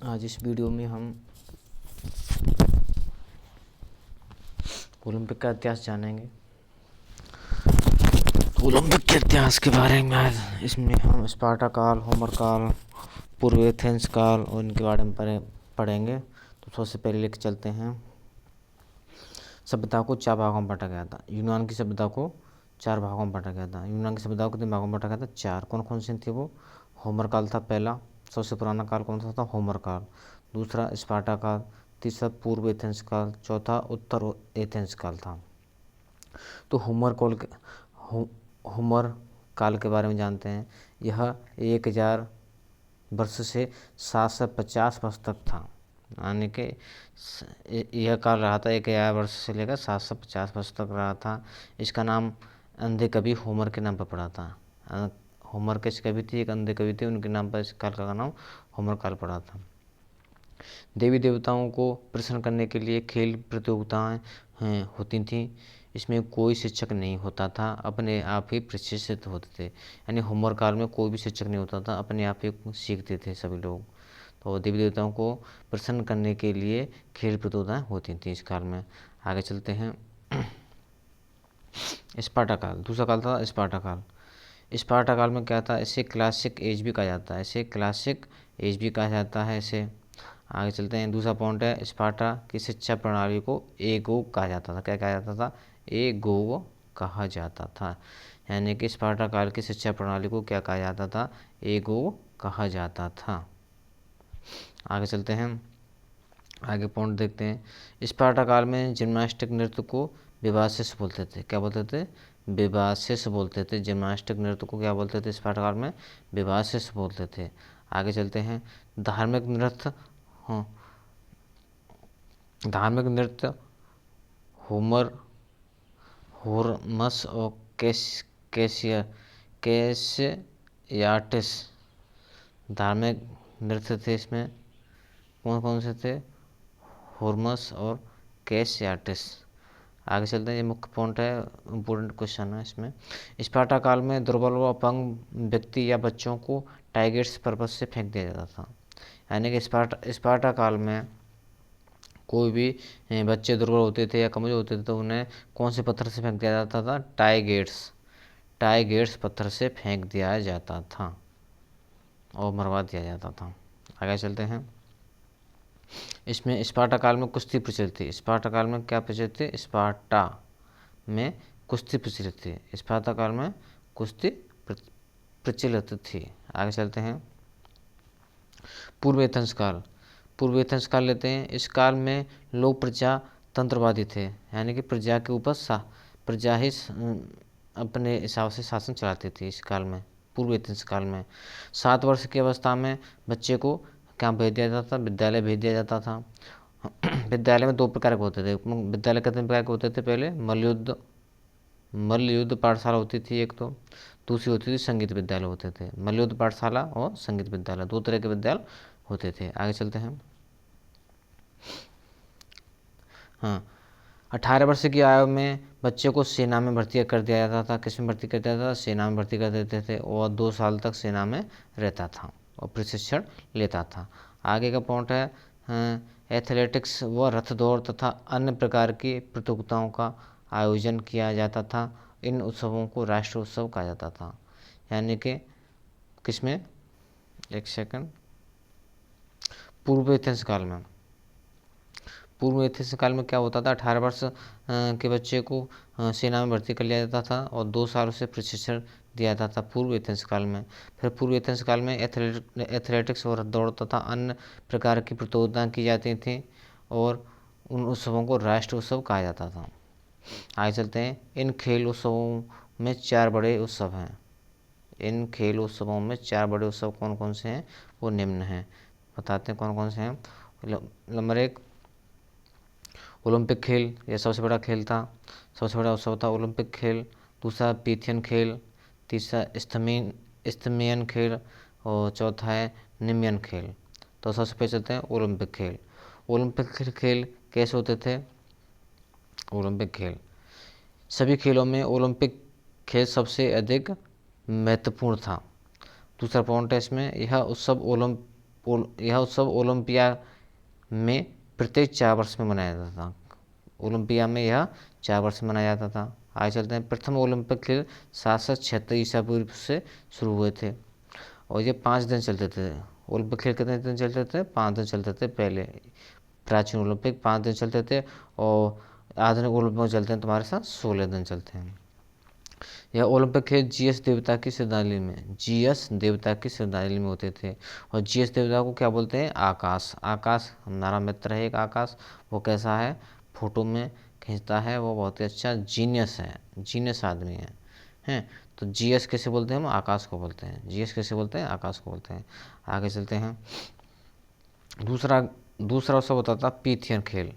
आज इस वीडियो में हम ओलंपिक का इतिहास जानेंगे। ओलंपिक के इतिहास के बारे में आज इसमें हम स्पार्टा काल, होमर काल, पूर्व एथेंस काल और इनके बारे में पढ़ेंगे। तो सबसे पहले लेकर चलते हैं। सभ्यता को 4 भागों में बांटा गया था। यूनान की सभ्यता को 4 भागों में बांटा गया था। यूनान की सभ्यता को कितने भागों में बांटा गया था? 4। कौन कौन से थे वो? होमर काल था पहला, सबसे पुराना काल कौन सा था? होमर काल। दूसरा स्पार्टा काल, तीसरा पूर्व एथेंस काल, चौथा उत्तर एथेंस काल था। तो होमर काल के बारे में जानते हैं। यह 1000 वर्ष से 750 वर्ष तक था, यानी कि यह काल रहा था 1000 वर्ष से लेकर 750 वर्ष तक रहा था। इसका नाम अंधे कवि होमर के नाम पर पड़ा था। होमर कैसे कवि थी? एक अंधे कवि थे, उनके नाम पर इस काल का नाम होमर काल पड़ा था। देवी देवताओं को प्रसन्न करने के लिए खेल प्रतियोगिताएं होती थीं। इसमें कोई शिक्षक नहीं होता था, अपने आप ही प्रशिक्षित होते थे। यानी होमर काल में कोई भी शिक्षक नहीं होता था, अपने आप ही सीखते थे सभी लोग। तो देवी देवताओं को प्रसन्न करने के लिए खेल प्रतियोगिताएं होती थी इस काल में। आगे चलते हैं। स्पार्टा काल, दूसरा काल था स्पार्टा काल। स्पार्टा काल में क्या था? इसे क्लासिक एज भी कहा जाता है, इसे क्लासिक एज भी कहा जाता है इसे। आगे चलते हैं। दूसरा पॉइंट है, स्पार्टा की शिक्षा प्रणाली को एगो कहा जाता था। क्या कहा जाता था? एगो कहा जाता था। यानी कि स्पार्टा काल की शिक्षा प्रणाली को क्या कहा जाता था? एगो कहा जाता था। आगे चलते हैं, आगे पॉइंट देखते हैं। स्पार्टा काल में जिम्नास्टिक नृत्य को विवासिस बोलते थे। क्या बोलते थे? विवासिस बोलते थे। जिम्नास्टिक नृत्य को क्या बोलते थे स्पार्टा काल में? विवासिस बोलते थे। आगे चलते हैं। धार्मिक नृत्य, धार्मिक नृत्य होमर, होर्मस और कैसियाटिस धार्मिक नृत्य थे। इसमें कौन कौन से थे? होर्मस और कैसियाटिस। आगे चलते हैं। ये मुख्य पॉइंट है, इम्पोर्टेंट क्वेश्चन है इसमें। स्पार्टा काल में दुर्बल व अपंग व्यक्ति या बच्चों को टाइगर्स पर्वत से फेंक दिया जाता था। यानी कि स्पार्टा काल में कोई भी बच्चे दुर्बल होते थे या कमजोर होते थे तो उन्हें कौन से पत्थर से फेंक दिया जाता था? टाइगर्स पत्थर से फेंक दिया जाता था और मरवा दिया जाता था। आगे चलते हैं। इसमें स्पार्टा काल में कुश्ती प्रचलित थी। स्पार्टा काल में क्या प्रचलित थी? स्पार्टा में कुश्ती प्रचलित थी। स्पार्टा काल में कुश्ती प्रचलित थी। आगे चलते हैं। पूर्व एथेंस काल, पूर्व एथेंस काल लेते हैं। इस काल में लोग प्रजातंत्रवादी थे, यानी कि प्रजा के ऊपर प्रजा ही अपने हिसाब से शासन चलाती थी इस काल में, पूर्व एथेंस काल में। 7 वर्ष की अवस्था में बच्चे को क्या भेज दिया जाता था? विद्यालय भेज दिया जाता था। विद्यालय में 2 प्रकार के होते थे। विद्यालय कितने प्रकार के होते थे? पहले मल्लयुद्ध पाठशाला होती थी एक, तो दूसरी होती थी संगीत विद्यालय होते थे। मल्लयुद्ध पाठशाला और संगीत विद्यालय 2 तरह के विद्यालय होते थे। आगे चलते हैं। हाँ, 18 वर्ष की आयु में बच्चे को सेना में भर्ती कर दिया जाता था। किस में भर्ती कर दिया जाता था? सेना में भर्ती कर देते थे और 2 साल तक सेना में रहता था और प्रशिक्षण लेता था। आगे का पॉइंट है, एथलेटिक्स व रथ दौड़ तथा अन्य प्रकार की प्रतियोगिताओं का आयोजन किया जाता था। इन उत्सवों को राष्ट्रीय उत्सव कहा जाता था। यानी कि किसमें? एक सेकंड। पूर्व एथेंस काल में, पूर्व एथेंस काल में क्या होता था? 18 वर्ष के बच्चे को सेना में भर्ती कर लिया जाता था और 2 साल उसे प्रशिक्षण दिया जाता था पूर्व एथेंस काल में। फिर पूर्व एथेंस काल में एथलेटिक्स और दौड़ तथा अन्य प्रकार की प्रतियोगिताएं की जाती थी और उन उत्सवों को राष्ट्रीय उत्सव कहा जाता था। आगे चलते हैं। इन खेल उत्सवों में 4 बड़े उत्सव हैं। इन खेल उत्सवों में 4 बड़े उत्सव कौन कौन से हैं? वो निम्न हैं, बताते हैं कौन कौन से हैं। नंबर 1, ओलंपिक खेल, यह सबसे बड़ा खेल था, सबसे बड़ा उत्सव था ओलंपिक खेल। दूसरा पीथियन खेल, तीसरा इस्थमियन खेल और चौथा है निमियन खेल। तो सबसे पहले चलते हैं ओलंपिक खेल। ओलंपिक खेल कैसे होते थे? ओलंपिक खेल, सभी खेलों में ओलंपिक खेल सबसे अधिक महत्वपूर्ण था। दूसरा पॉइंट है इसमें, यह उत्सव यह उत्सव ओलंपिया में प्रत्येक 4 वर्ष में मनाया जाता था। ओलंपिया में यह 4 वर्ष में मनाया जाता था। आगे चलते हैं। प्रथम ओलंपिक खेल 776 ईसा पूर्व से शुरू हुए थे और ये 5 दिन चलते थे। ओलंपिक खेल कितने दिन चलते थे? 5 दिन चलते थे। पहले प्राचीन ओलंपिक 5 दिन चलते थे और आधुनिक ओलंपिक चलते हैं तुम्हारे साथ 16 दिन चलते हैं। यह ओलंपिक खेल जीएस देवता की श्रद्धांजलि में होते थे। और जीएस देवता को क्या बोलते हैं? आकाश। आकाश हमारा मित्र है एक आकाश। वो कैसा है? फोटो में खींचता है, वो बहुत ही अच्छा जीनियस है, जीनियस आदमी है। तो जीएस कैसे बोलते हैं? हम आकाश को बोलते हैं। जीएस कैसे बोलते हैं? आकाश को बोलते हैं। आगे चलते हैं। दूसरा उत्सव होता था पीथियन खेल।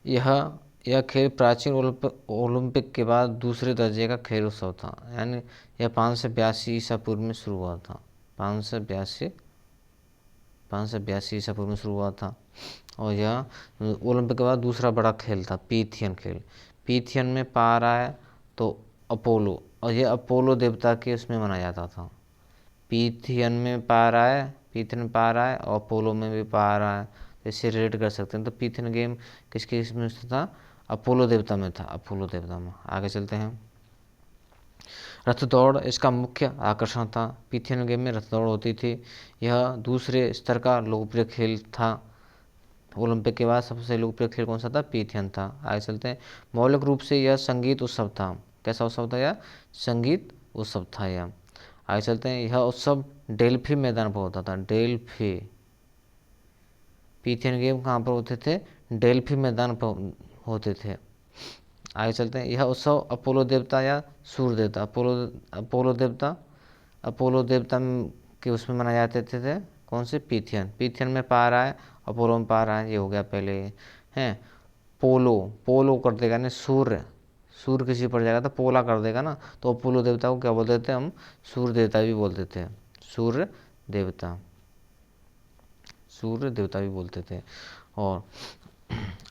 यह खेल प्राचीन ओलंपिक के बाद दूसरे दर्जे का खेल उत्सव था। यानी यह 582 ईसा पूर्व में शुरू हुआ था। 582 ईसा पूर्व में शुरू हुआ था और यह ओलंपिक के बाद दूसरा बड़ा खेल था पीथियन खेल। पीथियन में पा रहा है तो अपोलो, और यह अपोलो देवता के उसमें मनाया जाता था। पीथियन में पा रहा है और अपोलो में भी पा रहा है, इसे रिलेट कर सकते हैं। तो पीथियन गेम किसके इसमें था? अपोलो देवता में था, अपोलो देवता में। आगे चलते हैं। रथ दौड़ इसका मुख्य आकर्षण था। पीथियन गेम में रथ दौड़ होती थी। यह दूसरे स्तर का लोकप्रिय खेल था। ओलंपिक के बाद सबसे लोकप्रिय खेल कौन सा था? पीथियन था। आगे चलते हैं। मौलिक रूप से यह संगीत उत्सव था। कैसा उत्सव था? यह संगीत उत्सव था यह। आगे चलते हैं। यह उत्सव डेल्फी मैदान पर होता था। डेल्फी। पीथियन गेम कहाँ पर होते थे? डेल्फी मैदान पर होते थे। आगे चलते हैं। यह उत्सव अपोलो देवता या सूर्य देवता, अपोलो देवता के उसमें मनाए जाते थे। कौन से? पीथियन में पा रहा है, अपोलो में पा रहा है, ये हो गया पहले है। पोलो कर देगा ना, सूर्य किसी पर जाएगा तो पोला कर देगा ना, तो अपोलो देवता को क्या बोलते थे हम? सूर्य देवता भी बोलते थे। सूर्य देवता भी बोलते थे। और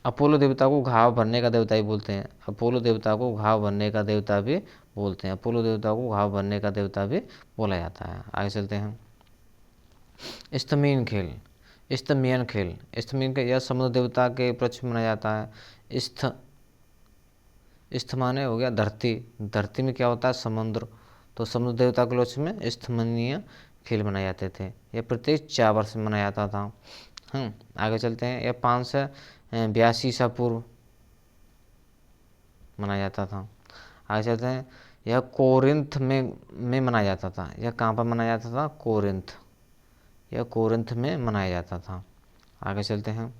अपोलो देवता को घाव भरने का देवता भी बोलते हैं। अपोलो देवता को घाव भरने का देवता भी बोलते हैं। अपोलो देवता को घाव भरने का देवता भी बोला जाता है। आगे चलते हैं। स्तमीयन खेल यह समुद्र देवता के पक्ष में मनाया जाता है। स्थ माने हो गया धरती में क्या होता है? समुद्र। तो समुद्र देवता के लक्ष्य में स्थमनीय खेल मनाए जाते थे। यह प्रत्येक 4 वर्ष में मनाया जाता था। आगे चलते हैं। यह 582 ईसा पूर्व मनाया जाता था। आगे चलते हैं। यह कोरिंथ में मनाया जाता था। यह कहाँ पर मनाया जाता था? कोरिंथ में मनाया जाता था। आगे चलते हैं।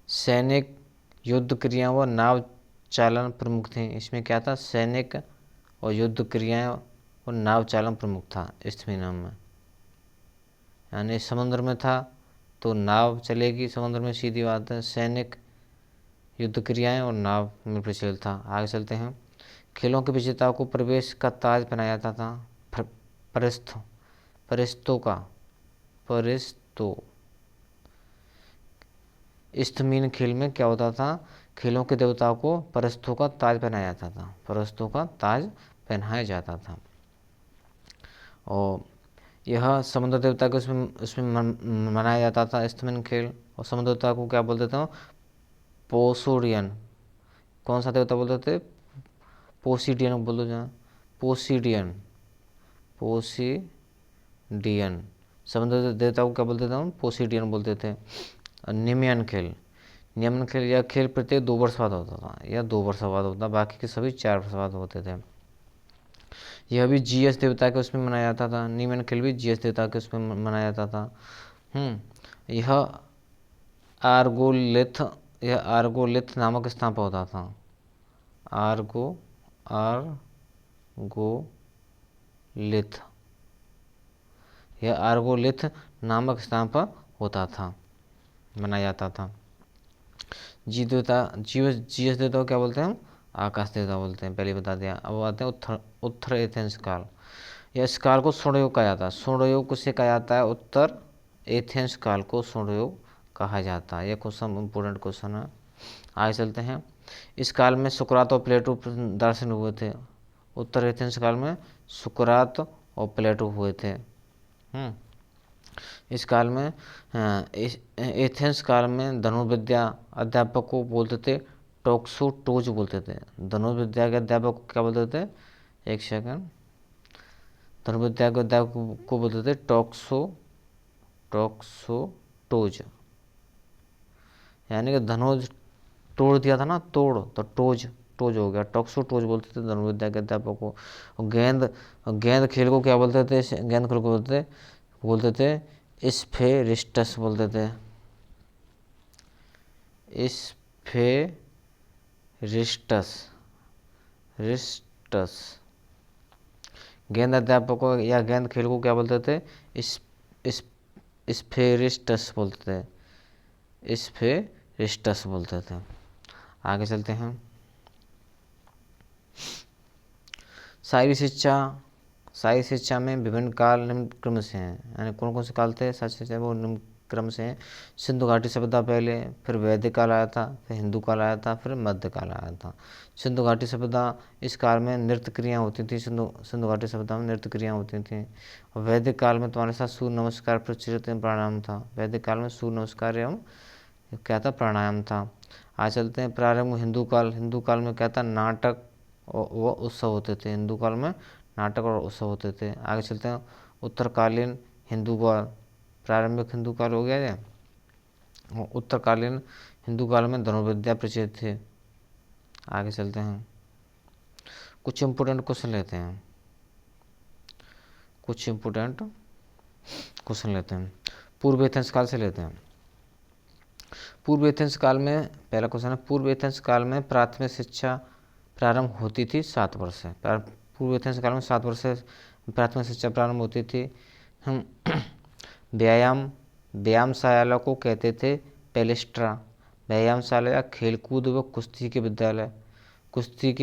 सैनिक युद्ध क्रिया व नाव चालन प्रमुख थे। इसमें क्या था? सैनिक और युद्ध क्रियाएं और नाव चालन प्रमुख था स्तमीयन में। यानी समुद्र में था तो नाव चलेगी समुद्र में, सीधी बात है। सैनिक युद्ध क्रियाएं और नाव में प्रचलित था। आगे चलते हैं। खेलों के विजेताओं को प्रवेश का ताज पहनाया जाता था। परिस्तो स्तमीयन खेल में क्या होता था? खेलों के देवताओं को परिस्तों का ताज पहनाया जाता था। और यह समुद्र देवता के उसमें मनाया जाता था स्तमीयन खेल। और समुद्र देवता को क्या बोलते थे? पोसोडियन। कौन सा देवता बोलते थे? पोसीडियन बोल दो जहाँ। पोसीडियन समुद्र देवता को क्या बोलते थे हम? पोसीडियन बोलते थे। निमयन खेल यह खेल प्रत्येक 2 वर्ष बाद होता था। यह 2 वर्ष बाद होता, बाकी के सभी 4 वर्ष बाद होते थे। यह भी जीएस देवता के उसमें मनाया जाता था। निमयन खेल भी जीएस देवता के उसमें मनाया जाता था। यह आर्गोलिथ नामक स्थान पर होता था। आर्गोलिथ नामक स्थान पर होता था, मनाया जाता था। जीएस देवता को क्या बोलते हैं हम? आकाश देवता बोलते हैं, पहले बता दिया। अब आते हैं उत्तर एथेंस काल। यह इस काल को स्वर्णयुग कहा जाता है। स्वर्णयुग किसे कहा जाता है? उत्तर एथेंस काल को स्वर्णयुग कहा जाता है। यह क्वेश्चन इंपोर्टेंट क्वेश्चन है। आगे चलते हैं। इस काल में सुकरात और प्लेटो दार्शनिक हुए थे। उत्तर एथेंस काल में सुकरात और प्लेटो हुए थे। इस काल में एथेंस काल में धनुर्विद्या अध्यापक को बोलते थे टोक्सोटोज बोलते थे। धनुर्विद्या के अध्यापक को क्या बोलते थे, एक सेकंड, धनुर्विद्या के अध्यापक को बोलते थे टोक्सोटोज, यानी कि धनुष तोड़ दिया था ना, तोड़, तो टोज हो गया, टोक्सोटोज बोलते थे धनुर्विद्या के अध्यापक को। गेंद खेल को क्या बोलते थे, गेंद खेल को बोलते थे स्फेरिस्टस बोलते थे, रिस्टस। गेंद अध्यापक को या गेंद खेल को क्या बोलते थे, स्फेरिस्टस बोलते थे, स्फेरिस्टस बोलते थे। आगे चलते हैं। शायरी शिक्षा में विभिन्न काल निम्न क्रम से हैं, यानी कौन कौन से काल थे शायरी शिक्षा वो निम्न क्रम से हैं। सिंधु घाटी सभ्यता पहले, फिर वैदिक काल आया था, फिर हिंदू काल आया था, फिर मध्य काल आया था। सिंधु घाटी सभ्यता, इस काल में नृत्य क्रियाएँ होती थी, सिंधु घाटी सभ्यता में नृत्य क्रियाएँ होती थी। और वैदिक काल में तुम्हारे साथ सूर्य नमस्कार प्रचलित प्राणायाम था। वैदिक काल में सूर्य नमस्कार एवं क्या था, प्राणायाम था। आज चलते हैं प्रारंभ हिंदू काल में क्या था, नाटक व उत्सव होते थे। हिंदू काल में नाटक और उत्सव होते थे। आगे चलते हैं उत्तरकालीन हिंदू काल, प्रारंभिक हिंदू काल हो गया है। उत्तरकालीन हिंदू काल में धनुर्विद्या प्रचलित थे। आगे चलते हैं, कुछ इम्पोर्टेंट क्वेश्चन लेते हैं, पूर्व एथेंस काल से लेते हैं। पूर्व एथेंस काल में पहला क्वेश्चन है, पूर्व एथेंस काल में प्राथमिक शिक्षा प्रारंभ होती थी 7 वर्ष से। पूर्व एथेंस काल में 7 वर्ष से प्राथमिक शिक्षा प्रारंभ होती थी। हम व्यायामशाला को कहते थे पेलेस्ट्रा। व्यायामशाला या खेलकूद व कुश्ती के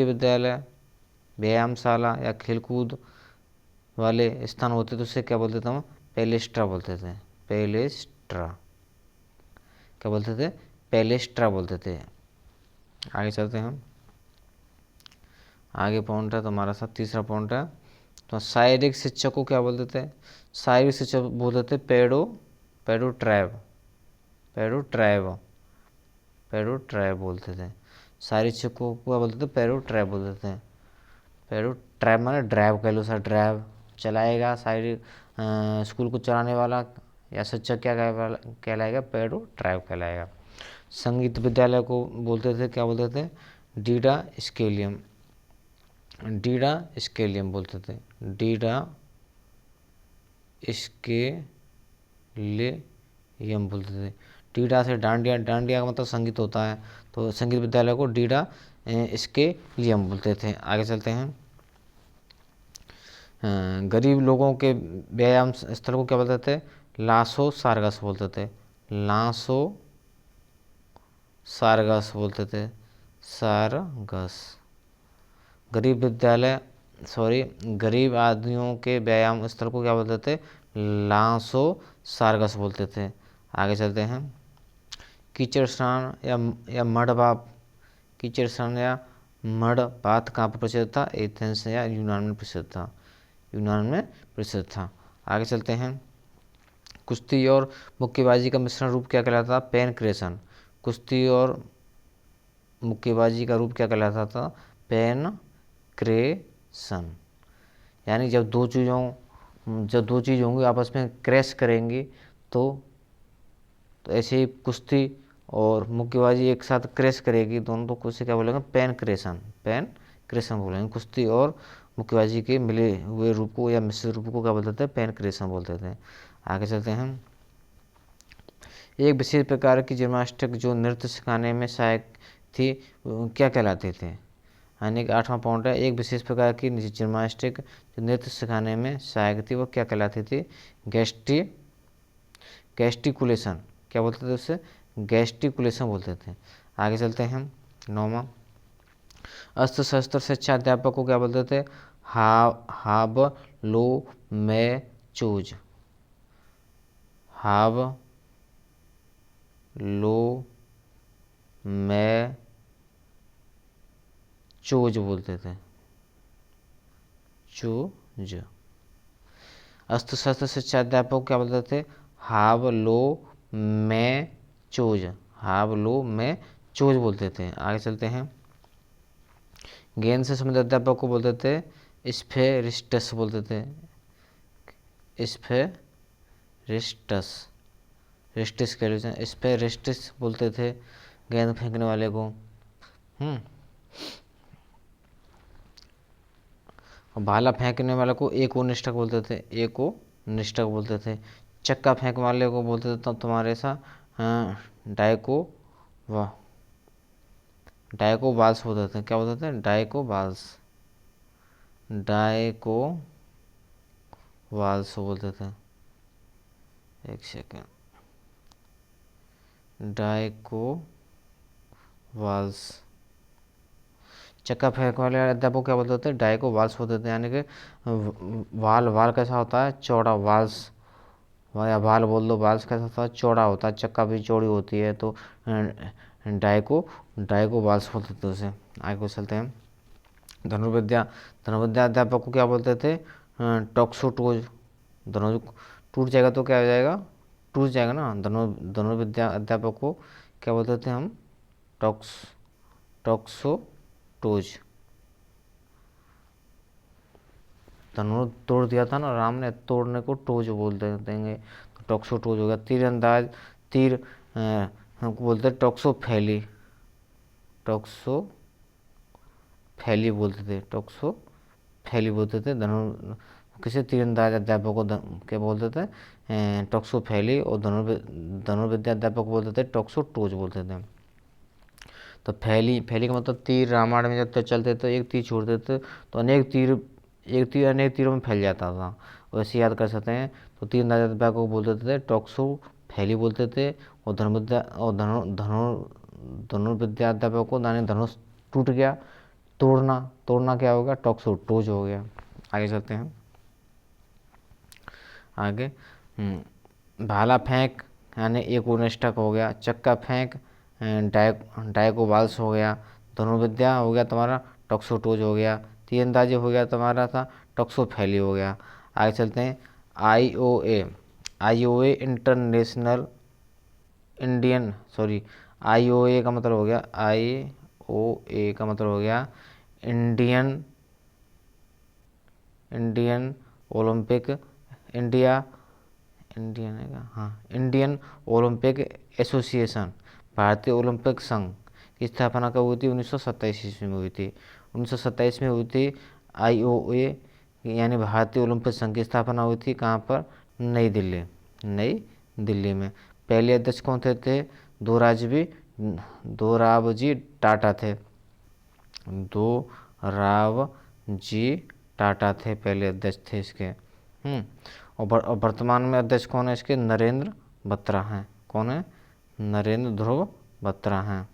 विद्यालय, व्यायामशाला या खेलकूद वाले स्थान होते थे, उससे क्या बोलते थे हम, पेलेस्ट्रा बोलते थे। पेलेस्ट्रा बोलते थे। आगे चलते हैं हम। आगे पॉइंट है तुम्हारा साथ, तीसरा पॉइंट है तो शारीरिक शिक्षा को क्या बोलते थे, शारीरिक शिक्षा बोलते थे पेडो ट्राइब बोलते थे। शारीरिक शिक्षा को क्या बोलते थे, पेडो ट्राइब बोलते थे। पेडो ट्राइब माने ड्राइव कह लो सर, ड्राइव चलाएगा शारीरिक स्कूल को चलाने वाला या शिक्षक क्या कहलाएगा, पेडो ट्राइब कहलाएगा। संगीत विद्यालय को बोलते थे, क्या बोलते थे, डीडा स्केलियम बोलते थे, बोलते थे। डीडा से डांडिया का मतलब संगीत होता है, तो संगीत विद्यालय को डीडा स्केलियम बोलते थे। आगे चलते हैं। गरीब लोगों के व्यायाम स्थल को क्या बोलते थे, लासो सारगस बोलते थे। गरीब आदमियों के व्यायाम स्थल को क्या बोलते थे, लासो सारगस बोलते थे। आगे चलते हैं। कीचड़ स्नान या मड बाथ कहाँ पर प्रसिद्ध था, एथेंस या यूनान में प्रसिद्ध था। आगे चलते हैं। कुश्ती और मुक्केबाजी का मिश्रण रूप क्या कहलाता था, पेनक्रेशन। कुश्ती और मुक्केबाजी का रूप क्या कहलाता था, पेनक्रेशन। यानी जब दो चीज़ होंगी आपस में क्रैश करेंगी, तो ऐसे ही कुश्ती और मुक्केबाजी एक साथ क्रैश करेगी दोनों, तो कुश्ती क्या बोलेंगे, पेनक्रेशन बोलेंगे। कुश्ती और मुक्केबाजी के मिले हुए रूप को या मिश्रित रूप को क्या बोलते थे, पेनक्रेशन बोलते थे। आगे चलते हैं। एक विशेष प्रकार की जिम्नास्टिक जो नृत्य सिखाने में सहायक थी क्या कहलाते थे, यानी कि 8वां पॉइंट है, एक विशेष प्रकार की जिम्नास्टिक जो नृत्य सिखाने में सहायक थी वो क्या कहलाती थी, गेस्टिकुलेशन। क्या बोलते थे उससे, गेस्टिकुलेशन बोलते थे। आगे चलते हैं। 9वां, अस्त्र शस्त्र शिक्षा अध्यापक को क्या बोलते थे, हाबलोमैचोज बोलते थे, चोज। अस्त्र शस्त्र शिक्षा अध्यापक को क्या बोलते थे, हाव लो मैं चोज, हाव लो मैं चोज बोलते थे। आगे चलते हैं। गेंद से संबंधित अध्यापक को बोलते थे स्फेरिस्टस बोलते थे, स्फेरिस्टस, रिस्टिस कह लीजिए, स्फेरिस्टिस बोलते थे गेंद फेंकने वाले को। और भाला फेंकने वाले को एकोनिष्ठक बोलते थे, एकोनिष्ठक बोलते थे। चक्का फेंकने वाले को बोलते थे तो तुम्हारे सा डायको वाह डायको बाल्स बोलते थे। क्या बोलते थे? डायको बाल्स, डायको बाल्स बोलते थे। एक सेकेंड, डायको वाल्स। चक्का फेंकने वाले अध्यापक क्या बोलते थे? डायको वाल्स बोलते थे। यानी कि वाल, वाल कैसा होता है? चौड़ा, वाल्स या वाल बोल दो। वाल्स कैसा होता है? चौड़ा होता है। चक्का भी चौड़ी होती है, तो डायको डायको वाल्स बोलते थे उसे। आगे चलते हैं। धनुर्विद्या, धनुर्विद्या अध्यापक को क्या बोलते थे? टॉक्सोटोज। धनुष टूट जाएगा तो क्या हो जाएगा? टूट जाएगा ना। धनुर्विद्या अध्यापक को क्या बोलते थे हम? टॉक्सोटोज। धनुष तोड़ दिया था ना राम ने, तोड़ने को टोज बोल देंगे, तो टॉक्सोटोज हो गया। तीरंदाज, तीर हमको बोलते हैं टॉक्सोफैली, टॉक्सोफैली बोलते थे, टॉक्सोफैली बोलते थे। किसी तीरंदाज अध्यापक को क्या बोलते थे? टॉक्सोफैली। और धनुर्विद्या अध्यापक बोलते थे टॉक्सोटोज बोलते थे। तो फैली, फैली का मतलब तीर। रामायण में जब तक चलते थे एक तीर छोड़ते थे तो अनेक तीर, एक तीर अनेक तीरों में फैल जाता था। वैसे याद कर सकते हैं। तो तीरंदाज अध्यापक को बोलते थे टॉक्सोफैली बोलते थे। और धनुर्विद्या और धनुर्विद्या अध्यापक को धनुष टूट गया, तोड़ना, तोड़ना क्या होगा? टॉक्सोटोज हो गया। आगे चलते हैं। आगे भाला फेंक यानी एकोनिष्ठक हो गया। चक्का फेंक डायकोबाल्स हो गया। धनुर्विद्या हो गया तुम्हारा टॉक्सोटोज हो गया। तीरंदाजी हो गया तुम्हारा था टॉक्सोफैली हो गया। आगे चलते हैं। IOA, IOA international Indian sorry IOA का मतलब हो गया, आईओए का मतलब हो गया इंडियन इंडियन ओलंपिक, इंडियन है क्या? हाँ, इंडियन ओलंपिक एसोसिएशन, भारतीय ओलंपिक संघ की स्थापना कब हुई थी? 1927 ईस्वी में हुई थी। 1927 में हुई थी आईओए यानी भारतीय ओलंपिक संघ की स्थापना हुई थी। कहाँ पर? नई दिल्ली, नई दिल्ली में। पहले अध्यक्ष कौन थे? दोराबजी टाटा थे, दोराबजी टाटा थे पहले अध्यक्ष थे इसके। और वर्तमान में अध्यक्ष कौन है इसके? नरेंद्र बत्रा हैं। कौन है? नरेंद्र ध्रुव बत्रा हैं,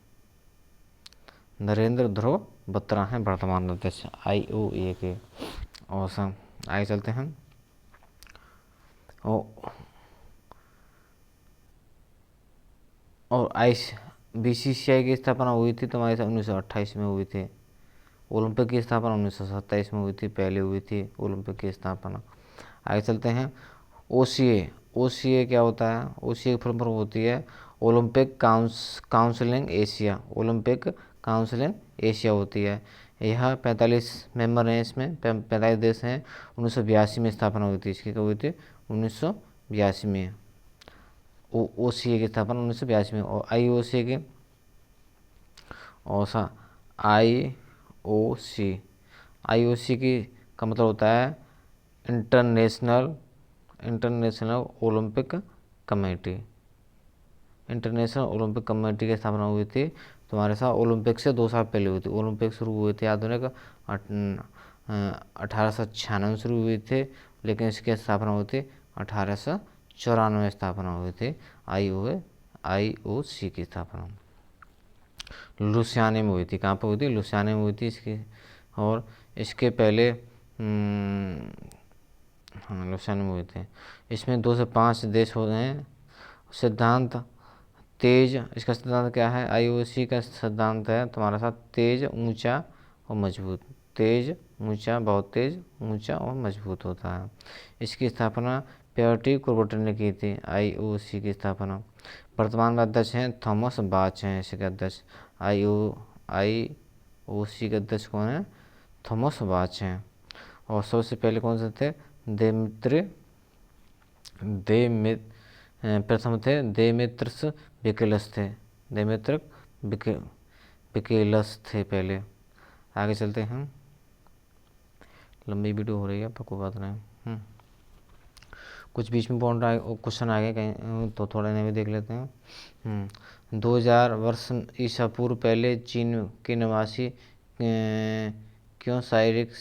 नरेंद्र ध्रुव बत्रा हैं वर्तमान अध्यक्ष आईओए के। और सब आगे चलते हैं। और बीसीसीआई की स्थापना हुई थी तुम्हारे 1928 में हुई थी। ओलंपिक की स्थापना 1927 में हुई थी, पहले हुई थी ओलंपिक की स्थापना। आगे चलते हैं। ओसीए, ओसीए क्या होता है? ओसीए की फुल फॉर्म होती है Olympic counselling Asia, Olympic counselling Asia होती है। यह 45 मेंबर हैं, इसमें 45 देश हैं। 1982 में स्थापना हुई थी इसकी। कब हुई थी? 1982 में। ओसीए की स्थापना 1982 में। और आईओसी की औसा आईओसी, आईओसी की का मतलब होता है international Olympic committee, international Olympic committee की स्थापना हुई थी तुम्हारे साथ ओलंपिक से 2 साल पहले हुई थी। ओलंपिक शुरू हुए थे आधुनिक 1896 में शुरू हुई थी, लेकिन इसकी स्थापना हुई थी 1894 में स्थापना हुई थी। आईओसी की स्थापना लुसियाने में हुई थी। कहाँ पर हुई थी? लुसियाने में हुई थी इसकी। और इसके पहले हाँ लुसियाने में हुए थे। इसमें 2 से 5 देश होते हैं। सिद्धांत तेज, इसका सिद्धांत क्या है? आईओसी का सिद्धांत है तुम्हारा साथ तेज, ऊंचा और मजबूत। तेज, ऊंचा, बहुत तेज, ऊंचा और मजबूत होता है। इसकी स्थापना प्योटी कुरबर्टन ने की थी IOC की स्थापना। वर्तमान में अध्यक्ष हैं थॉमस बाच हैं इसके अध्यक्ष। IOC के अध्यक्ष कौन है? थॉमस बाच हैं। और सबसे पहले कौन से थे? प्रथम थे देमेत्रस बिकेलस थे। देमेत्र बिकेलस थे पहले। आगे चलते हैं, लंबी वीडियो हो रही है तो कोई बात नहीं। कुछ बीच में क्वेश्चन आ गए कहीं तो थोड़ा इन्हें भी देख लेते हैं। 2000 वर्ष ईसा पूर्व पहले चीन के निवासी क्यों शारीरिक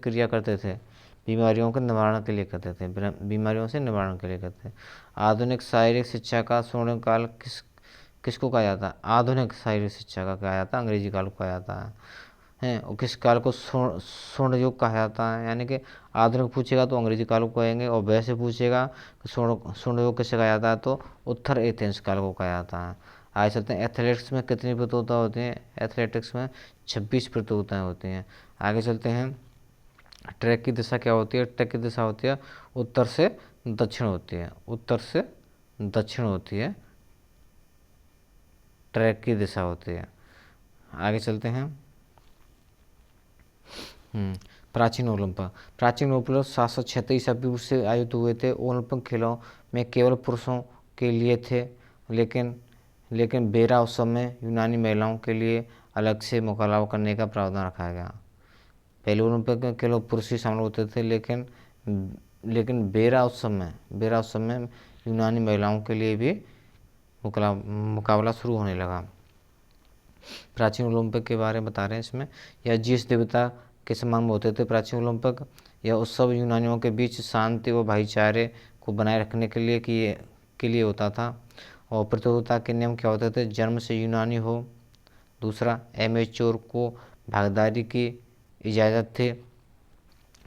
क्रिया करते थे? बीमारियों के निवारण के लिए करते थे। बीमारियों से निवारण के लिए करते थे। आधुनिक शारीरिक शिक्षा का स्वर्णकाल किसको कहा जाता है? आधुनिक शारीरिक शिक्षा का कहा जाता है, अंग्रेजी काल को कहा जाता है। और किस काल को स्वर्ण युग कहा जाता है? यानी कि आधुनिक पूछेगा तो अंग्रेजी काल को कहेंगे, और वैसे पूछेगा स्वर्ण युग किसे कहा जाता है तो उत्तर एथेंस काल को कहा जाता है। आगे चलते हैं, एथलेटिक्स में कितनी प्रतियोगिता होती हैं? एथलेटिक्स में 26 प्रतियोगिताएं होती हैं। आगे चलते हैं, ट्रैक की दिशा क्या होती है? ट्रैक की दिशा होती है उत्तर से दक्षिण होती है। उत्तर से दक्षिण होती है ट्रैक की दिशा होती है। आगे चलते हैं, प्राचीन ओलंपिक। प्राचीन ओलंपिक 736 ईसा पूर्व से आयोजित हुए थे। ओलंपिक खेलों में केवल पुरुषों के लिए थे, लेकिन बेरा उत्सव में यूनानी महिलाओं के लिए अलग से मुकाबला करने का प्रावधान रखा गया। पहले ओलंपिक में केवल पुरुष ही शामिल होते थे, लेकिन बेरा उत्सव में यूनानी महिलाओं के लिए भी मुकाबला शुरू होने लगा। प्राचीन ओलंपिक के बारे में बता रहे हैं इसमें। यह जीस देवता के समान होते थे। प्राचीन ओलंपिक यह उत्सव यूनानियों के बीच शांति व भाईचारे को बनाए रखने के लिए होता था। और प्रतियोगिता के नियम क्या होते थे? जन्म से यूनानी हो। दूसरा, एमेच्योर को भागीदारी की इजाज़त थी।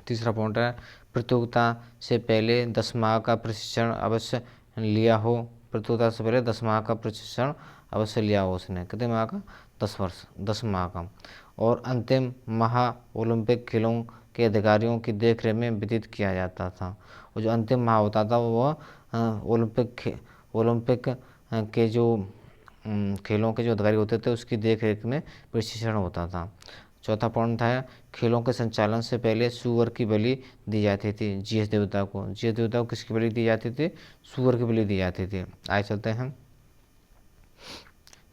तीसरा पॉइंट है, प्रतियोगिता से पहले 10 माह का प्रशिक्षण अवश्य लिया हो। प्रतियोगिता से पहले 10 माह का प्रशिक्षण अवश्य लिया हो उसने। कितने माह का? 10 माह का। और अंतिम माह ओलंपिक खेलों के अधिकारियों की देखरेख में व्यतीत किया जाता था। और जो अंतिम माह होता था वह ओलंपिक के जो खेलों के जो अधिकारी होते थे उसकी देखरेख में प्रशिक्षण होता था। चौथा पॉइंट था, खेलों के संचालन से पहले सूअर की बलि दी जाती थी जीएस देवता को। जीएस देवता को किसकी बलि दी जाती थी? सूअर की बलि दी जाती थी। आगे चलते हैं,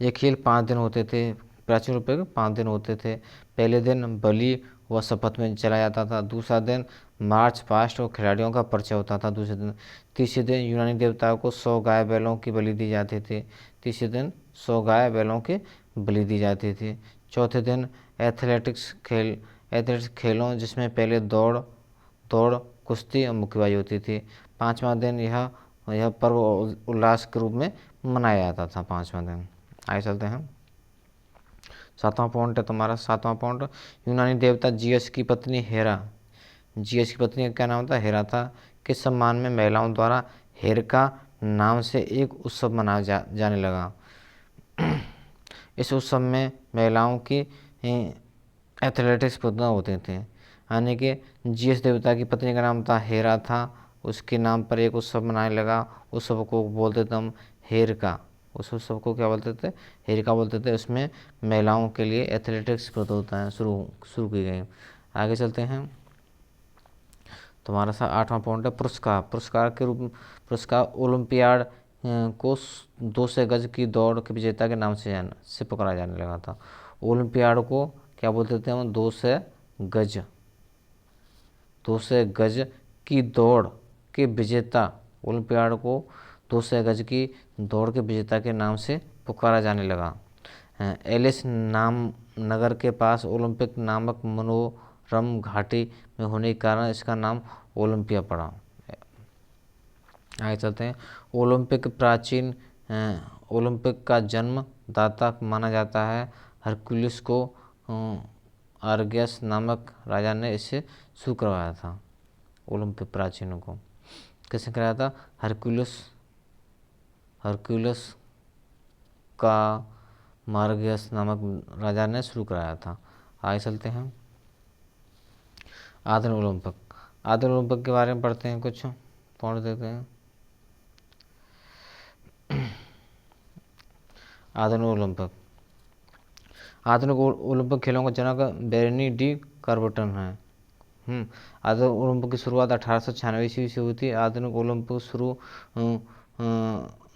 ये खेल 5 दिन होते थे। प्राचीन रूप में 5 दिन होते थे। पहले दिन बलि व शपथ में चला जाता था। दूसरा दिन मार्च पास्ट और खिलाड़ियों का परिचय होता था दूसरे दिन। तीसरे दिन यूनानी देवताओं को 100 गाय बैलों की बलि दी जाती थी। तीसरे दिन 100 गाय बैलों की बलि दी जाती थी। चौथे दिन एथलेटिक्स खेलों जिसमें पहले दौड़ कुश्ती और मुक्केबाजी होती थी। 5वां दिन यह पर्व उल्लास के रूप में मनाया जाता था 5वां दिन। आगे चलते हैं, 7वां पॉइंट है तुम्हारा। 7वां पॉइंट, यूनानी देवता जीएस की पत्नी हेरा। जीएस की पत्नी का क्या नाम था? हेरा था। किस सम्मान में महिलाओं द्वारा हेरका नाम से एक उत्सव मनाया जाने लगा? इस उत्सव में महिलाओं की एथलेटिक्स प्रतियोगिता होते थे। यानी कि जीएस देवता की पत्नी का नाम था हेरा था, उसके नाम पर एक उत्सव मनाने लगा। उत्सव को बोलते थे हम हेरका। उस उत्सव को क्या बोलते थे? हेरका बोलते थे। उसमें महिलाओं के लिए एथलेटिक्स प्रतियोगिताएं शुरू की गई। आगे चलते हैं, तुम्हारा 8वां पॉइंट है पुरस्कार ओलंपियाड को 200 गज की दौड़ के विजेता के नाम से पुकारा जाने लगा था। ओलंपियाड को क्या बोलते थे हम? 200 गज की दौड़ के विजेता। ओलंपियाड को 200 गज की दौड़ के विजेता के नाम से पुकारा जाने लगा। एलिस नगर के पास ओलंपिक नामक मनोरम घाटी में होने के कारण इसका नाम ओलंपिया पड़ा। आगे चलते हैं, ओलंपिक का जन्म दाता माना जाता है। हरकुलिस को आर्गियस नामक राजा ने इसे शुरू करवाया था। ओलंपिक प्राचीनों को किसने कराया था? हरकुलिस का मार्गियस नामक राजा ने शुरू कराया था। आगे चलते हैं, आधुनिक ओलंपिक के बारे में पढ़ते हैं कुछ। पॉइंट देते हैं। आधुनिक ओलंपिक। आधुनिक ओलंपिक खेलों का जनक बेरनी डी कार्बटन है। आधुनिक ओलंपिक की शुरुआत 1896 ईस्वी से हुई थी। आधुनिक ओलंपिक शुरू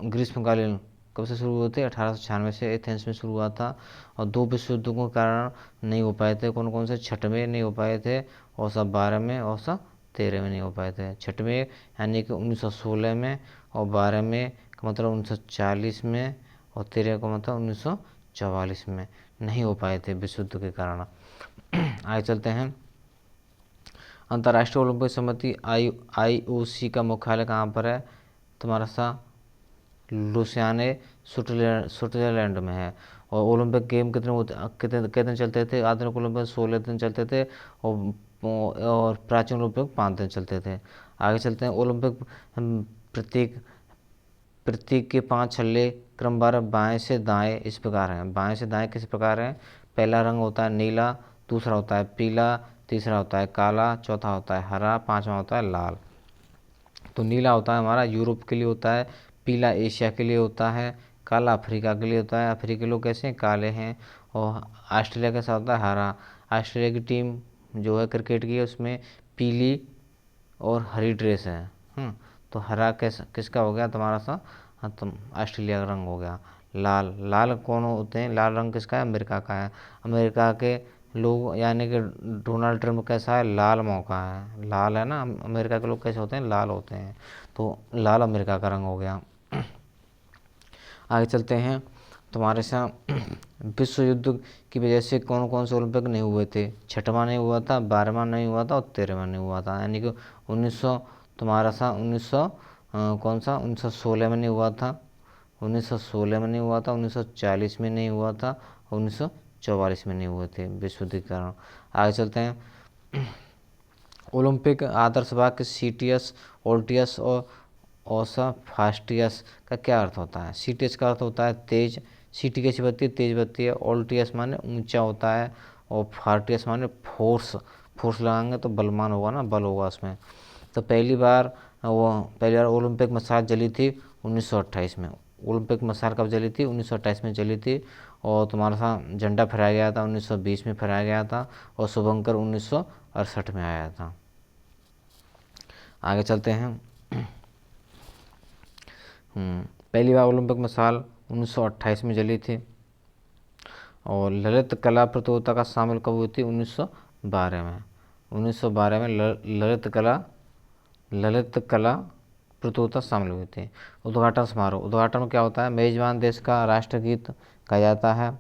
ग्रीष्मकालीन कब से शुरू हुए थे? 1896 से एथेंस में शुरू हुआ था। और 2 विश्व युद्धों के कारण नहीं हो पाए थे। कौन कौन से? 6 में नहीं हो पाए थे, और सब 12 में, और सब 13 में नहीं हो पाए थे। 6 में यानी कि 1916 में, और 12 में का मतलब 1940 में, और 13 का मतलब 1944 में नहीं हो पाए थे विश्व युद्ध के कारण। आगे चलते हैं। अंतर्राष्ट्रीय ओलंपिक समिति IOC का मुख्यालय कहाँ पर है? तुम्हारा सा लुसियाने स्विट्जरलैंड में है। और ओलंपिक गेम कितने दिन चलते थे? आधुनिक ओलंपिक 16 दिन चलते थे, और प्राचीन ओलंपिक 5 दिन चलते थे। आगे चलते हैं। ओलंपिक प्रतीक के 5 छल्ले क्रमवार बाएं से दाएं इस प्रकार हैं। बाएं से दाएं किस प्रकार है? पहला रंग होता है नीला, दूसरा होता है पीला, तीसरा होता है काला, चौथा होता है हरा, पांचवा होता है लाल। तो नीला होता है हमारा यूरोप के लिए होता है, पीला एशिया के लिए होता है, काला अफ्रीका के लिए होता है, अफ्रीकी लोग कैसे हैं? काले हैं। और ऑस्ट्रेलिया के साथ होता है हरा। ऑस्ट्रेलिया की टीम जो है क्रिकेट की, उसमें पीली और हरी ड्रेस है। तो हरा किसका हो गया तुम्हारा सा? हाँ, तुम ऑस्ट्रेलिया का रंग हो गया। लाल कौन होते हैं? लाल रंग किसका है? अमेरिका का है। अमेरिका के लोग यानी कि डोनाल्ड ट्रम्प कैसा है? लाल मौका है, लाल है ना। अमेरिका के लोग कैसे होते हैं? लाल होते हैं। तो लाल अमेरिका का रंग हो गया। आगे चलते हैं। तुम्हारे साथ विश्व युद्ध की वजह से कौन कौन से ओलंपिक नहीं हुए थे? 6वां नहीं हुआ था, 12वां नहीं हुआ था, और 13वां नहीं हुआ था। यानी कि 1900 तुम्हारा सा 1900 कौन सा 1916 में नहीं हुआ था, 1916 में नहीं हुआ था, 1940 में नहीं हुआ था, और 1944 में नहीं हुए थे विश्व युद्ध के कारण। आगे चलते हैं। ओलंपिक आदर्श वाक्य सीटियस, ओल्टियस और ओसा फास्टियस का क्या अर्थ होता है? सीटियस का अर्थ होता है तेज, सीटी कैसी बत्ती है? तेज बत्ती है। ओल्टियस माने ऊंचा होता है, और फार्टियस माने फोर्स, फोर्स लगाएंगे तो बलवान होगा ना, बल होगा उसमें। तो पहली बार ओलंपिक मशाल जली थी 1928 में। ओलंपिक मशाल कब जली थी? 1928 में जली थी। और तुम्हारा सा झंडा फहराया गया था 1920 में फहराया गया था, और शुभंकर 1968 में आया था। आगे चलते हैं। पहली बार ओलंपिक मशाल 1928 में जली थी। और ललित कला प्रतियोगिता का शामिल कब हुई थी? 1912 में। 1912 में ललित कला प्रतियोगिता शामिल हुई थी। उद्घाटन समारोह। उद्घाटन में क्या होता है? मेजबान देश का राष्ट्रगीत गाया जाता है,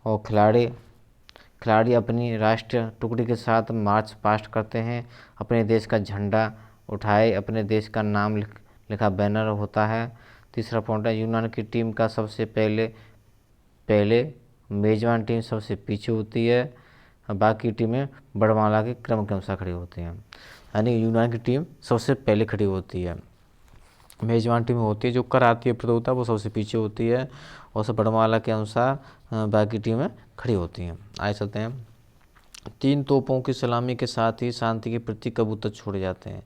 और खिलाड़ी अपनी राष्ट्रीय टुकड़ी के साथ मार्च पास्ट करते हैं। अपने देश का झंडा उठाए, अपने देश का नाम लिखा बैनर होता है। तीसरा पॉइंट है यूनान की टीम का सबसे पहले मेजबान टीम सबसे पीछे होती है, बाकी टीमें बड़माला के क्रम के अनुसार खड़ी होती हैं। यानी यूनान की टीम सबसे पहले खड़ी होती है, मेजबान टीम होती है जो कराती है प्रतियोगिता, वो सबसे पीछे होती है, और सब बड़माला के अनुसार बाकी टीमें खड़ी होती हैं। आगे चलते हैं। 3 तोपों की सलामी के साथ ही शांति के प्रति कबूतर छोड़े जाते हैं।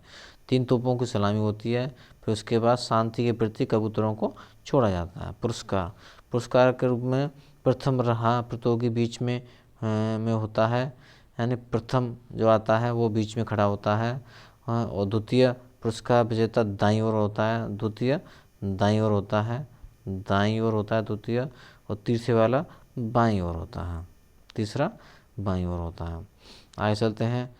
3 तोपों की सलामी होती है, फिर उसके बाद शांति के प्रति कबूतरों को छोड़ा जाता है। पुरस्कार के रूप में प्रथम रहा प्रतियोगी बीच में होता है, यानी प्रथम जो आता है वो बीच में खड़ा होता है, और द्वितीय पुरस्कार विजेता दाईं ओर होता है, द्वितीय दाईं ओर होता है, दाईं ओर होता है द्वितीय, और तीसरे वाला बाईं ओर होता है, तीसरा बाईं ओर होता है। आगे चलते हैं।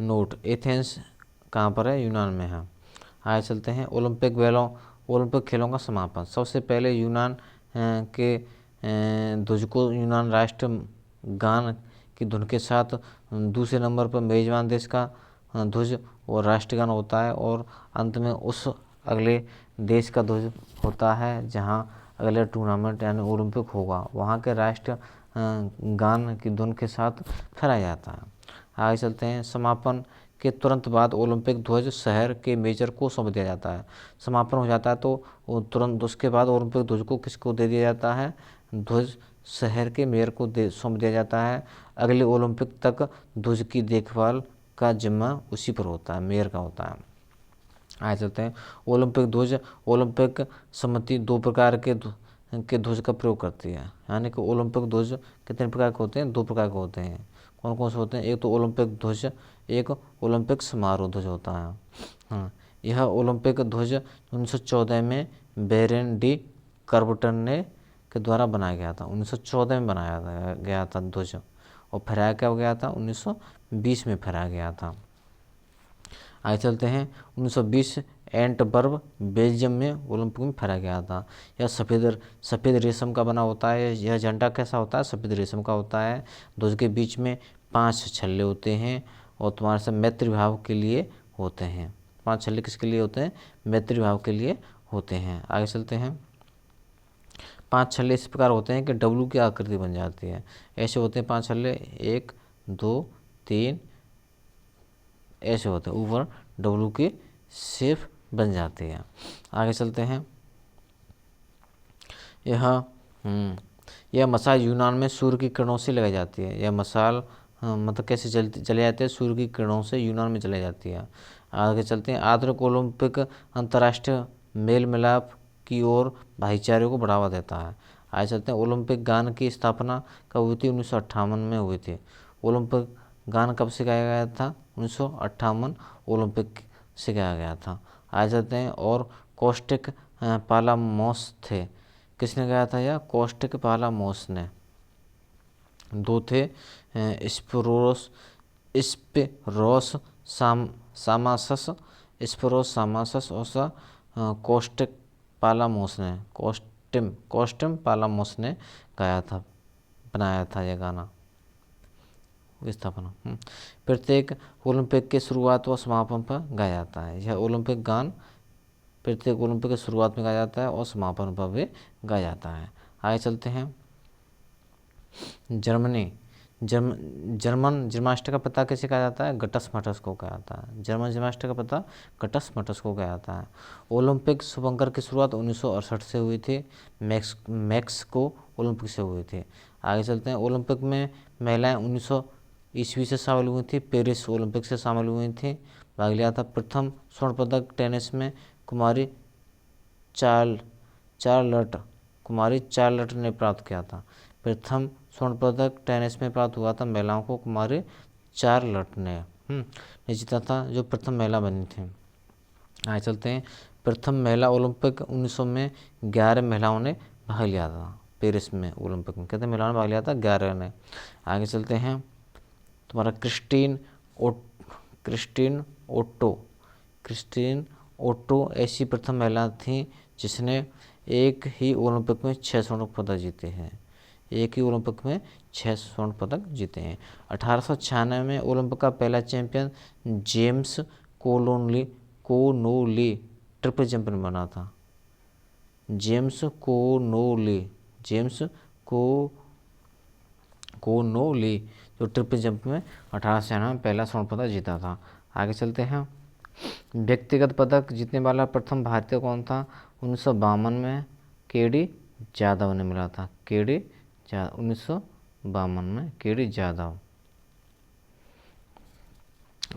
नोट, एथेंस कहाँ पर है? यूनान में है। आगे चलते हैं। ओलंपिक खेलों का समापन। सबसे पहले यूनान के ध्वज को यूनान राष्ट्र गान की धुन के साथ, दूसरे नंबर पर मेजबान देश का ध्वज और राष्ट्रगान होता है, और अंत में उस अगले देश का ध्वज होता है जहां अगले टूर्नामेंट यानी ओलंपिक होगा, वहां के राष्ट्र गान की धुन के साथ फहराया जाता है। आगे चलते हैं। समापन के तुरंत बाद ओलंपिक ध्वज शहर के मेजर को सौंप दिया जाता है। समापन हो जाता है तो तुरंत उसके बाद ओलंपिक ध्वज को किसको दे दिया जाता है? ध्वज शहर के मेयर को सौंप दिया जाता है। अगले ओलंपिक तक ध्वज की देखभाल का जिम्मा उसी पर होता है, मेयर का होता है। आगे चलते हैं। ओलंपिक ध्वज, ओलंपिक समिति 2 प्रकार के ध्वज का प्रयोग करती है, यानी कि ओलंपिक ध्वज कितने प्रकार के होते हैं? 2 प्रकार के होते हैं। कौन कौन से होते हैं? एक तो ओलंपिक ध्वज, एक ओलंपिक समारोह ध्वज होता है। हाँ, यह ओलंपिक ध्वज 1914 में बेरेन डी कर्बटन ने के द्वारा बनाया गया था। 1914 में बनाया गया था ध्वज, और फहराया क्या हो गया था? 1920 में फहराया गया था। आगे चलते हैं। 1920 एंटवर्प बेल्जियम में ओलंपिक में फहराया गया था। यह सफ़ेद रेशम का बना होता है। यह झंडा कैसा होता है? सफ़ेद रेशम का होता है। ध्वज के बीच में 5 छल्ले होते हैं, और तुम्हारे से मैत्री भाव के लिए होते हैं। 5 छल्ले किसके लिए होते हैं? मैत्री भाव के लिए होते हैं। आगे चलते हैं। 5 छल्ले इस प्रकार होते हैं कि डब्लू की आकृति बन जाती है। ऐसे होते हैं 5 छल्ले, 1 2 3 ऐसे होते हैं, ऊपर डब्लू की शेप बन जाती है। आगे चलते हैं। यह मसाल यूनान में सूर्य की किरणों से लगाई जाती है। यह मसाल मतलब कैसे चले जाते हैं? सूर्य की किरणों से यूनान में चलाई जाती है। आगे चलते हैं। आधुनिक ओलंपिक अंतर्राष्ट्रीय मेल मिलाप की ओर भाईचारे को बढ़ावा देता है। आगे चलते हैं। ओलंपिक गान की स्थापना कब हुई थी? 1958 में हुई थी। ओलंपिक गान कब से गाया गया था? 1958 ओलंपिक से गाया गया था। आगे चलते हैं। और कॉस्टिक पालामोस थे। किसने गाया था यह? कॉस्टिक पालामोस ने। 2 थे, स्पिरोस सामासस, स्पिरोस सामासस और कॉस्टिक पालामोस ने, कॉस्टिम पालामोस ने गाया था, बनाया था यह गाना, स्थापना। प्रत्येक ओलंपिक के शुरुआत व समापन पर गाया जाता है। यह ओलंपिक गान प्रत्येक ओलंपिक की शुरुआत में गाया जाता है और समापन पर भी गाया जाता है। आगे चलते हैं। जर्मन जिम्नास्टिक का पता कैसे कहा जाता है? गटस मटस को कहा जाता है। जर्मन जिम्नास्टिक का पता गटस मटस को कहा जाता है। ओलंपिक शुभंकर की शुरुआत 1968 से हुई थी। मैक्सिको ओलंपिक से हुई थी। आगे चलते हैं। ओलंपिक में महिलाएं 1900 ईस्वी से शामिल हुई थी। पेरिस ओलंपिक से शामिल हुई थी, भाग लिया था। प्रथम स्वर्ण पदक टेनिस में कुमारी चार्लट ने प्राप्त किया था। प्रथम स्वर्ण पदक टेनिस में प्राप्त हुआ था महिलाओं को कुमारी चार्लट ने जीता था, जो प्रथम महिला बनी थी। आगे चलते हैं। प्रथम महिला ओलंपिक 1900 में 11 महिलाओं ने भाग लिया था। पेरिस में ओलंपिक में कितने महिलाओं ने भाग लिया था? 11 ने। आगे चलते हैं। तुम्हारा क्रिस्टीन ओट्टो ऐसी प्रथम महिला थी जिसने एक ही ओलंपिक में 6 स्वर्ण पदक जीते हैं। एक ही ओलंपिक में 6 स्वर्ण पदक जीते हैं। 1896 में ओलंपिक का पहला champion James Connolly triple champion बना था। जेम्स कोनोली जो ट्रिपल जंप में 1896 में पहला स्वर्ण पदक जीता था। आगे चलते हैं। व्यक्तिगत पदक जीतने वाला प्रथम भारतीय कौन था? 1952 में केडी जाधव ने मिला था। 1952 में केडी जाधव।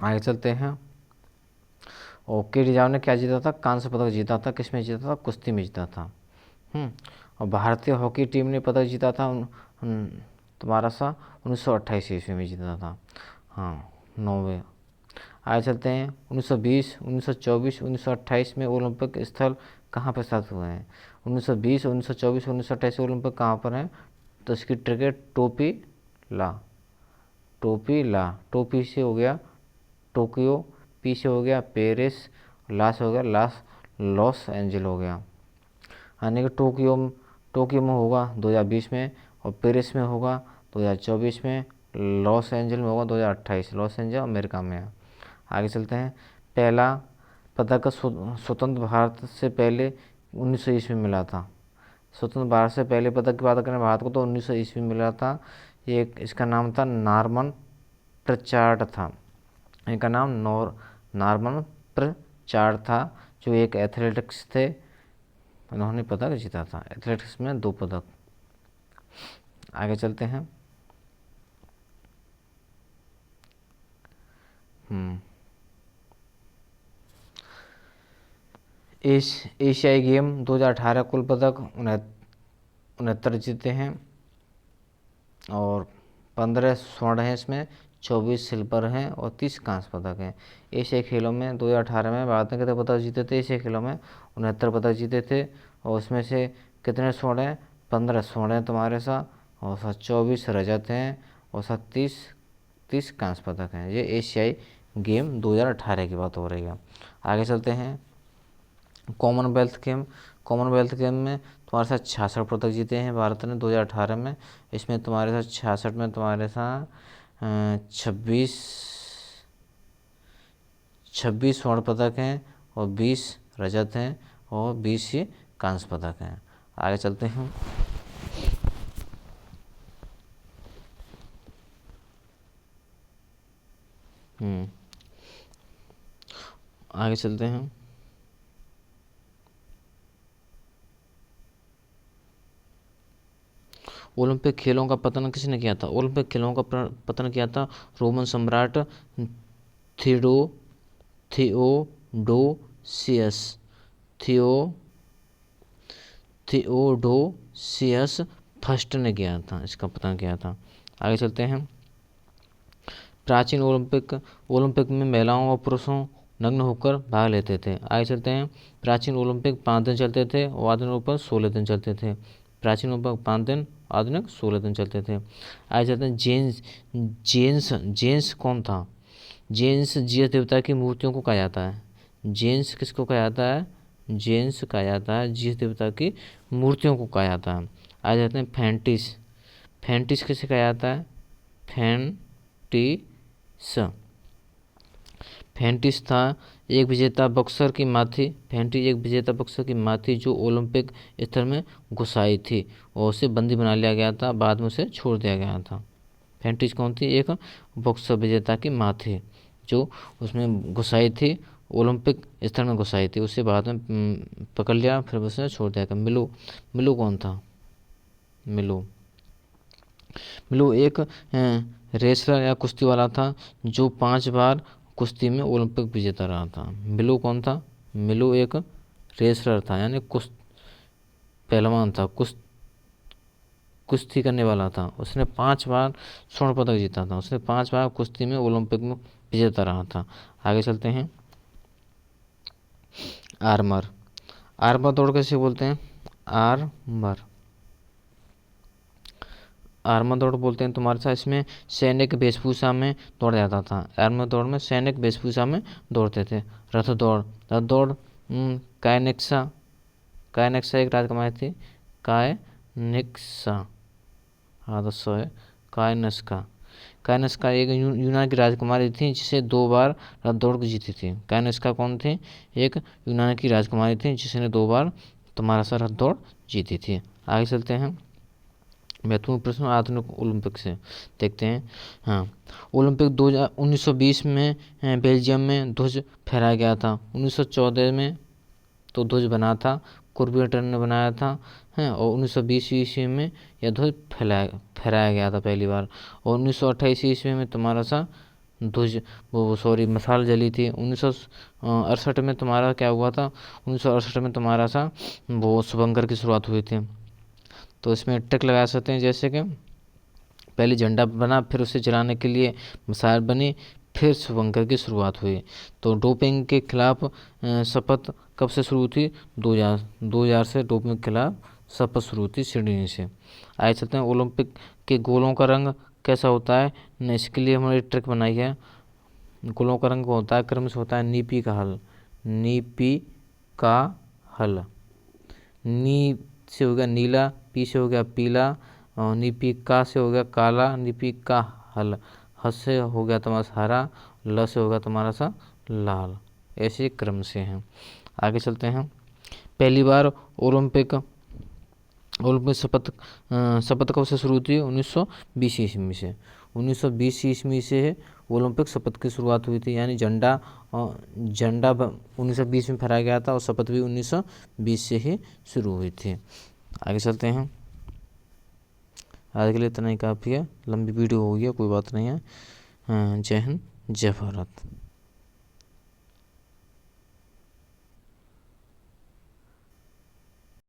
आगे चलते हैं। और केडी जाधव ने क्या जीता था? कांस्य पदक जीता था। किस में जीता था? कुश्ती में जीता था। और भारतीय हॉकी टीम ने पदक जीता था तुम्हारा सा 1928 ईस्वी में जीता था। हाँ, 9वें। आगे चलते हैं। 1920, 1924, 1928 में ओलंपिक स्थल कहाँ पर स्थापित हुए हैं? 1920, 1924, 1928 ओलंपिक कहाँ पर हैं? तो इसकी ट्रिक है टोपी से हो गया टोक्यो, पी से हो गया पेरिस, ला से हो गया लॉस एंजल हो गया। यानी कि टोक्यो में होगा 2020 में, और पेरिस में होगा 2024 में, लॉस एंजल में होगा 2028। लॉस एंजल अमेरिका में है। आगे चलते हैं। पहला पदक स्वतंत्र भारत से पहले 1900 ईस्वी में मिला था। स्वतंत्र भारत से पहले पदक की बात करें भारत को तो 1900 ईस्वी में मिला था। ये इसका नाम था नॉर्मन प्रचार्ड था। इनका नाम नॉर्मन प्रचार्ड था, जो एक एथलेटिक्स थे। उन्होंने पदक जीता था एथलेटिक्स में 2 पदक। आगे चलते हैं। एशियाई गेम 2018 कुल पदक 69 जीते हैं और 15 स्वर्ण हैं, इसमें 24 सिल्वर हैं और 30 कांस्य पदक हैं। एशियाई खेलों में 2018 में भारत ने कितने पदक जीते थे? एशियाई खेलों में 69 पदक जीते थे और उसमें से कितने स्वर्ण हैं? 15 स्वर्ण हैं तुम्हारे साथ और 24 रजत हैं और 30 कांस्य पदक हैं। ये एशियाई गेम 2018 की बात हो रही है। आगे चलते हैं। कॉमनवेल्थ गेम में तुम्हारे साथ 66 पदक जीते हैं भारत ने 2018 में। इसमें तुम्हारे साथ 66 में तुम्हारे साथ 26 स्वर्ण पदक हैं और 20 रजत हैं और 20 ही कांस्य पदक हैं। आगे चलते हैं। आगे चलते हैं। ओलंपिक खेलों का पतन किसने किया था? ओलंपिक खेलों का पतन किया था रोमन सम्राट थियोडोसियस फर्स्ट ने किया था, इसका पतन किया था। आगे चलते हैं। प्राचीन ओलंपिक में महिलाओं और पुरुषों नग्न होकर भाग लेते थे। आगे चलते हैं। प्राचीन ओलंपिक 5 दिन चलते थे और आधुनिक ओलंपिक 16 दिन चलते थे। प्राचीन ओलंपिक 5 दिन, आधुनिक 16 दिन चलते थे। आगे चलते हैं। जेन्स कौन था? जेन्स जीएस देवता की मूर्तियों को कहा जाता है। जेन्स किसको कहा जाता है? जेन्स कहा जाता है जीएस देवता की मूर्तियों को कहा जाता है। आगे जाते हैं। फेंटिस किसे कहा जाता है? फेंटिस था एक विजेता बॉक्सर की माँ थी जो ओलंपिक स्तर में घुसाई थी और उसे बंदी बना लिया गया था, बाद में उसे छोड़ दिया गया था। फेंटिस कौन थी? एक बॉक्सर विजेता की माँ थी जो उसमें घुसाई थी, ओलंपिक स्तर में घुसाई थी, उसे बाद में पकड़ लिया, फिर उसे छोड़ दिया गया। मिलो कौन था? मिलो एक रेसलर या कुश्ती वाला था जो 5 बार कुश्ती में ओलंपिक विजेता रहा था। मिलो कौन था? मिलो एक रेसलर था, यानी पहलवान था, कुश्ती करने वाला था। उसने 5 बार स्वर्ण पदक जीता था। उसने 5 बार कुश्ती में ओलंपिक में विजेता रहा था। आगे चलते हैं। आर्मर दौड़ कैसे बोलते हैं? आर्मर दौड़ बोलते हैं तुम्हारे साथ। इसमें सैनिक वेशभूषा में दौड़ा जाता था। आर्मर दौड़ में सैनिक वेशभूषा में दौड़ते थे। रथ दौड़ कायनेक्सा एक राजकुमारी थी। कायनेस्का एक यूनान की राजकुमारी थी जिसे 2 बार रथ दौड़ जीती थी। कायनेस्का कौन थी? एक यूनान की राजकुमारी थी जिसने 2 बार तुम्हारा सा रथ दौड़ जीती थी। आगे चलते हैं। महत्वपूर्ण प्रश्न आधुनिक ओलंपिक से देखते हैं। हाँ, ओलंपिक 1920 में बेल्जियम में ध्वज फहराया गया था। 1914 में तो ध्वज बना था, कुर्बिएटर ने बनाया था हैं, और 1920 ईस्वी में यह ध्वज फहराया गया था पहली बार। और 1928 ईस्वी में तुम्हारा सा ध्वज मशाल जली थी। 1968 में तुम्हारा क्या हुआ था? 1968 में तुम्हारा सा वो शुभंकर की शुरुआत हुई थी। तो इसमें ट्रिक लगा सकते हैं, जैसे कि पहले झंडा बना, फिर उसे जलाने के लिए मिसाइल बनी, फिर शुभंकर की शुरुआत हुई। तो डोपिंग के खिलाफ शपथ कब से शुरू थी? 2000 से डोपिंग के खिलाफ शपथ शुरू थी सिडनी से। आगे चलते हैं। ओलंपिक के गोलों का रंग कैसा होता है? इसके लिए हमने ट्रिक बनाई है। गोलों का रंग होता है, क्रम से होता है नीपी का हल। नी से हो गया नीला, पी से हो गया पीला, और नीपी का से हो गया काला, नीपी का हल, ह से हो गया तुम्हारा हरा, ल से हो गया तुम्हारा सा लाल। ऐसे क्रम से हैं। आगे चलते हैं। पहली बार ओलंपिक शपथ कब से शुरू थी? 1920 ईस्वी से। 1920 ईस्वी से ओलंपिक शपथ की शुरुआत हुई थी, यानी झंडा 1920 में फहराया गया था और शपथ भी 1920 से ही शुरू हुई थी। आगे चलते हैं। आज के लिए इतना ही काफ़ी है, लंबी वीडियो हो गई है, कोई बात नहीं है। जय हिंद। जय भारत।